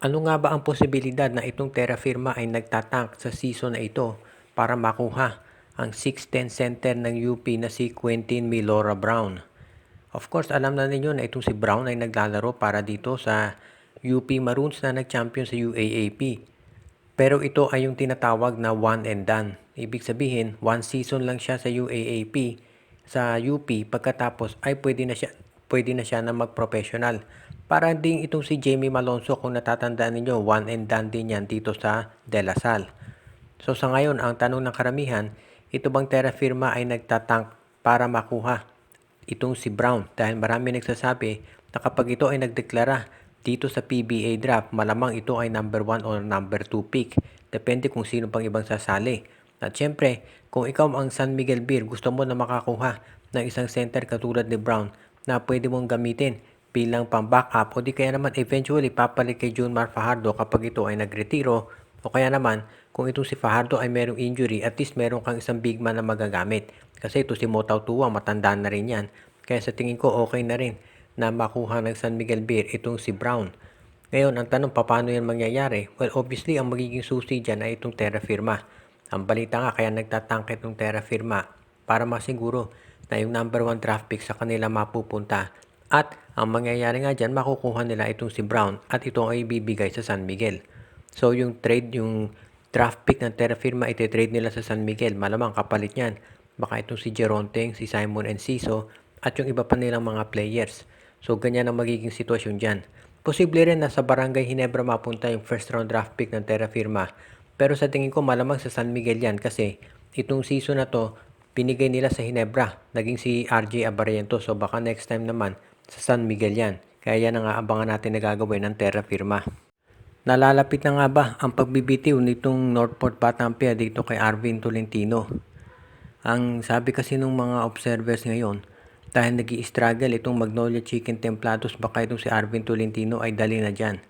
Ano nga ba ang posibilidad na itong Terra Firma ay nagtatank sa season na ito para makuha ang 6'10" center ng UP na si Quentin Milora Brown? Of course, alam na ninyo na itong si Brown ay naglalaro para dito sa UP Maroons na nag-champion sa UAAP. Pero ito ay yung tinatawag na one and done. Ibig sabihin, one season lang siya sa UAAP, sa UP, pagkatapos ay pwede na siya na mag-professional. Para ding itong si Jamie Malonzo, kung natatandaan ninyo, one and done din yan dito sa De La Salle. So sa ngayon, ang tanong ng karamihan, ito bang Terra Firma ay nagtatank para makuha itong si Brown? Dahil marami nagsasabi na kapag ito ay nagdeklara dito sa PBA draft, malamang ito ay number 1 or number 2 pick. Depende kung sino pang ibang sasali. At syempre, kung ikaw ang San Miguel Beer, gusto mo na makakuha ng isang center katulad ni Brown na pwede mong gamitin bilang pang-backup o di kaya naman eventually papalit kay Junmar Fajardo kapag ito ay nagretiro, o kaya naman kung itong si Fajardo ay merong injury, at least meron kang isang big man na magagamit. Kasi ito si Motaw Tuwang, matanda na rin yan. Kaya sa tingin ko okay na rin na makuha ng San Miguel Beer itong si Brown. Ngayon, ang tanong, paano yan mangyayari? Well, obviously, ang magiging susi dyan ay itong Terra Firma. Ang balita nga, kaya nagtatangke itong Terra Firma para masiguro na yung number 1 draft pick sa kanila mapupunta. At ang mangyayari nga dyan, makukuha nila itong si Brown at ito ay ibibigay sa San Miguel. So yung draft pick ng Terra Firma, iti-trade nila sa San Miguel. Malamang kapalit niyan, baka itong si Geronteng, si Simon Enciso, at yung iba pa nilang mga players. So ganyan ang magiging sitwasyon dyan. Posible rin na sa Barangay Ginebra mapunta yung first round draft pick ng Terra Firma. Pero sa tingin ko malamang sa San Miguel yan kasi itong season na to, binigay nila sa Ginebra. Naging si RJ Abariento. So baka next time naman sa San Miguel yan. Kaya yan ang aabangan natin na gagawin ng Terra Firma. Nalalapit na nga ba ang pagbibitiw nitong Northport Batang Pier dito kay Arvin Tolentino? Ang sabi kasi ng mga observers ngayon, dahil nag-i-struggle itong Magnolia Chicken Templados, baka itong si Arvin Tolentino ay dali na dyan.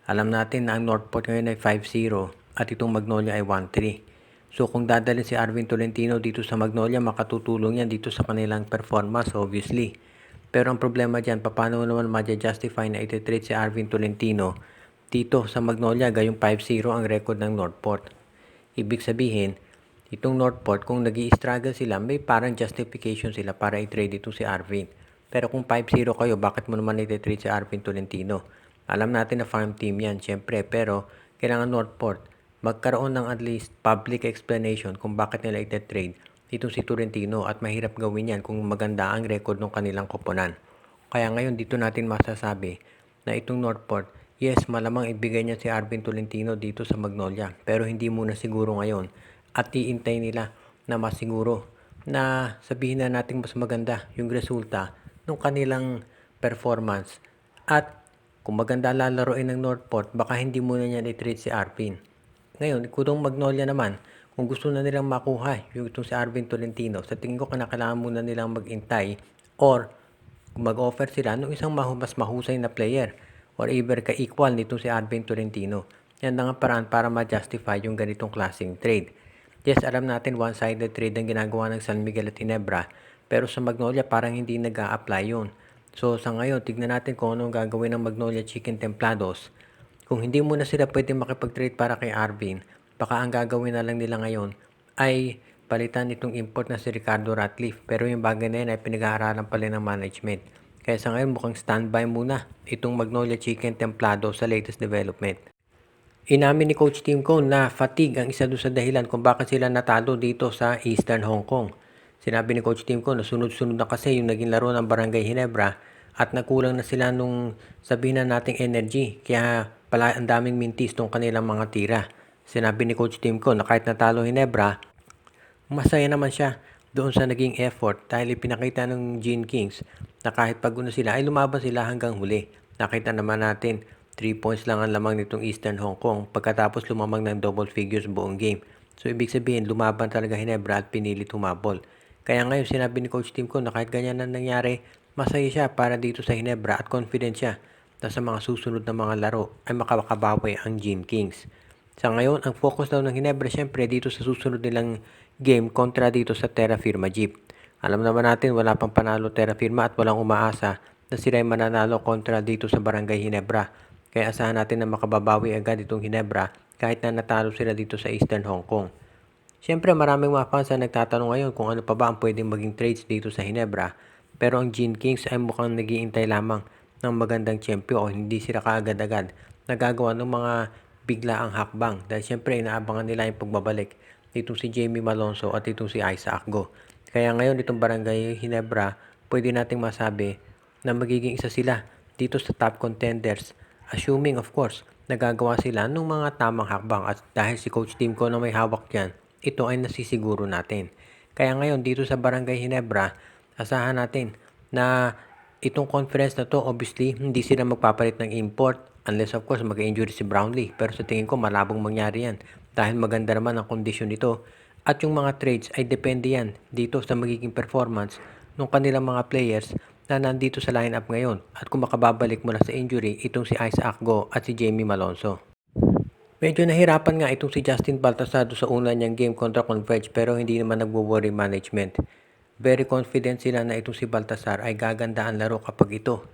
Alam natin na ang Northport ngayon ay 5-0 at itong Magnolia ay 1-3. So kung dadalhin si Arvin Tolentino dito sa Magnolia, makatutulong yan dito sa kanilang performance obviously. Pero ang problema dyan, paano naman ma-justify na iti-trade si Arvin Tolentino dito sa Magnolia gayong 5-0 ang record ng Northport? Ibig sabihin, itong Northport, kung nag-i-struggle sila, may parang justification sila para i-trade ito si Arvin. Pero kung 5-0 kayo, bakit mo naman i-trade si Arvin Tolentino? Alam natin na farm team yan, syempre, pero kailangan Northport magkaroon ng at least public explanation kung bakit nila i-trade itong si Tolentino, at mahirap gawin yan kung maganda ang record ng kanilang koponan. Kaya ngayon dito natin masasabi na itong Northport, yes, malamang ibigay niya si Arvin Tolentino dito sa Magnolia, pero hindi muna siguro ngayon, at iintay nila na masiguro na sabihin na natin mas maganda yung resulta ng kanilang performance. At kung maganda lalaroin ng Northport, baka hindi muna niyan i-trade si Arvin. Ngayon, kung Magnolia naman, kung gusto na nilang makuha yung itong si Arvin Tolentino, sa tingin ko kailangan muna nilang mag-intay or mag-offer sila ng isang mas mahusay na player or either ka-equal nito si Arvin Tolentino. Yan lang ang paraan para ma-justify yung ganitong klaseng trade. Yes, alam natin one-sided trade ang ginagawa ng San Miguel at Ginebra, pero sa Magnolia parang hindi nag-a-apply yun. So sa ngayon, tignan natin kung anong gagawin ng Magnolia Chicken Templados. Kung hindi muna sila pwede makipag-trade para kay Arvin, baka ang gagawin na lang nila ngayon ay palitan itong import na si Ricardo Ratcliffe. Pero yung bagay na yun ay pinag-aaralan pala ng management. Kaya sa ngayon mukhang standby muna itong Magnolia Chicken Templado sa latest development. Inamin ni Coach Tim Cone na fatigue ang isa doon sa dahilan kung bakit sila natalo dito sa Eastern Hong Kong. Sinabi ni Coach Tim Cone na sunod-sunod na kasi yung naging laro ng Barangay Ginebra at nakulang na sila nung sabihin na nating energy. Kaya pala ang daming mintis tong kanilang mga tira. Sinabi ni Coach Tim Cone na kahit natalo Ginebra, masaya naman siya doon sa naging effort dahil ipinakita ng Gene Kings na kahit pagod sila ay lumaban sila hanggang huli. Nakita naman natin 3 points lang ang lamang nitong Eastern Hong Kong pagkatapos lumamang ng double figures buong game. So ibig sabihin lumaban talaga Ginebra at pinilit humabol. Kaya ngayon sinabi ni Coach Tim ko na kahit ganyan na nangyari, masaya siya para dito sa Ginebra at confident siya na sa mga susunod na mga laro ay makakabawi ang Gene Kings. Sa ngayon, ang focus daw ng Ginebra syempre dito sa susunod nilang game kontra dito sa Terra Firma Jeep. Alam naman natin wala pang panalo Terra Firma at walang umaasa na sila ay mananalo kontra dito sa Barangay Ginebra. Kaya asahan natin na makababawi agad itong Ginebra kahit na natalo sila dito sa Eastern Hong Kong. Siyempre maraming mga fans na nagtatanong ngayon kung ano pa ba ang pwedeng maging trades dito sa Ginebra. Pero ang Gene Kings ay mukhang nag-iintay lamang ng magandang tiyempo o hindi sila kaagad-agad nagagawa ng mga biglaang hakbang dahil siyempre inaabangan nila yung pagbabalik itong si Jamie Malonzo at itong si Isaac Go. Kaya ngayon itong Barangay Ginebra, pwede nating masabi na magiging isa sila dito sa top contenders, assuming of course nagagawa sila ng mga tamang hakbang at dahil si Coach Tim ko na may hawak dyan, ito ay nasisiguro natin. Kaya ngayon dito sa Barangay Ginebra, asahan natin na itong conference na to, obviously hindi sila magpapalit ng import unless of course mag-injury si Brownlee. Pero sa tingin ko malabong mangyari yan dahil maganda naman ang kondisyon nito. At yung mga trades ay depende yan dito sa magiging performance ng kanilang mga players na nandito sa lineup ngayon. At kung makababalik mula sa injury, itong si Isaac Go at si Jamie Malonzo. Medyo nahirapan nga itong si Justin Baltasar sa una niyang game kontra Converge pero hindi naman nagwo-worry management. Very confident sila na itong si Baltasar ay gaganda ang laro kapag ito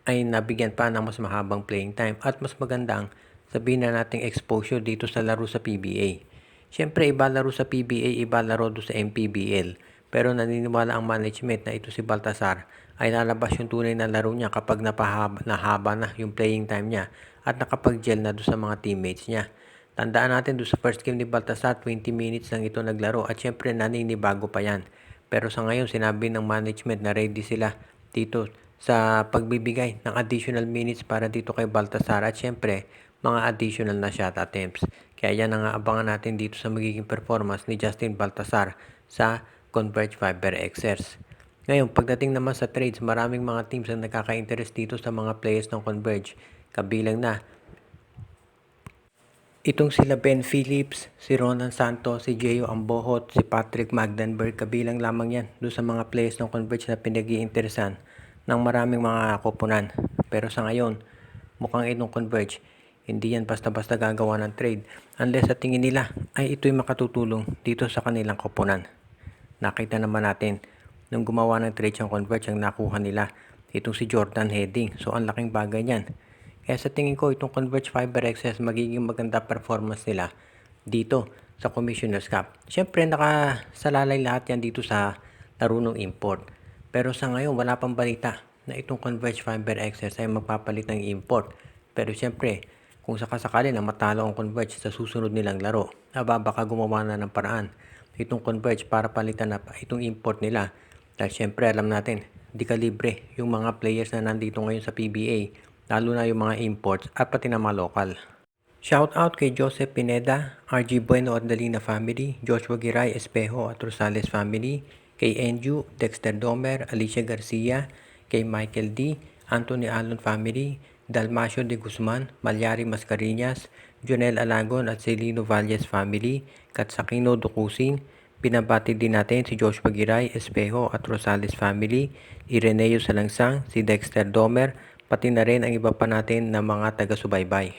ay nabigyan pa ng mas mahabang playing time at mas magandang sabihin na nating exposure dito sa laro sa PBA. Siyempre iba laro sa PBA, iba laro do sa MPBL. Pero naniniwala ang management na ito si Baltasar ay lalabas yung tunay na laro niya kapag nahaba na yung playing time niya at nakapag-gel na doon sa mga teammates niya. Tandaan natin doon sa first game ni Baltasar, 20 minutes lang ito naglaro at syempre naninibago pa yan. Pero sa ngayon sinabi ng management na ready sila dito sa pagbibigay ng additional minutes para dito kay Baltasar at syempre mga additional na shot attempts. Kaya yan ang aabangan natin dito sa magiging performance ni Justin Baltasar sa Converge Fiber Xers. Ngayon, pagdating naman sa trades, maraming mga teams ang nakaka-interest dito sa mga players ng Converge. Kabilang na itong sila Ben Phillips, si Ronan Santos, si Gio Ambohot, si Patrick Magdanberg, kabilang lamang yan doon sa mga players ng Converge na pinag-iinteresan ng maraming mga koponan. Pero sa ngayon, mukhang itong Converge, hindi yan basta-basta gagawa ng trade unless sa tingin nila ay ito'y makatutulong dito sa kanilang koponan. Nakita naman natin nung gumawa ng trade ang Converge ang nakuha nila itong si Jordan Heading. So ang laking bagay niyan. Kaya sa tingin ko itong Converge Fiber Access magiging maganda performance nila dito sa Commissioner's Cup. Siyempre nakasalalay lahat yan dito sa laro ng import. Pero sa ngayon wala pang balita na itong Converge Fiber Access ay magpapalit ng import. Pero siyempre kung sakasakali na matalo ang Converge sa susunod nilang laro, baka gumawa na ng paraan itong Converge para palitan na itong import nila. Dahil syempre alam natin, di kalibre yung mga players na nandito ngayon sa PBA, lalo na yung mga imports at pati na mga local. Shout out kay Joseph Pineda, RG Bueno at Dalina family, Joshua Giray Espejo at Rosales family, kay Enju, Dexter Domer, Alicia Garcia, kay Michael D, Anthony Alon family, Dalmacio de Guzman, Malyari Mascareñas, Jonel Alagon at Celino Valles family, Katsakino Dukusin. Binabati din natin si Joshua Giray Espejo at Rosales family, Ireneo Salangsang, si Dexter Domer, pati na rin ang iba pa natin na mga taga-subaybay.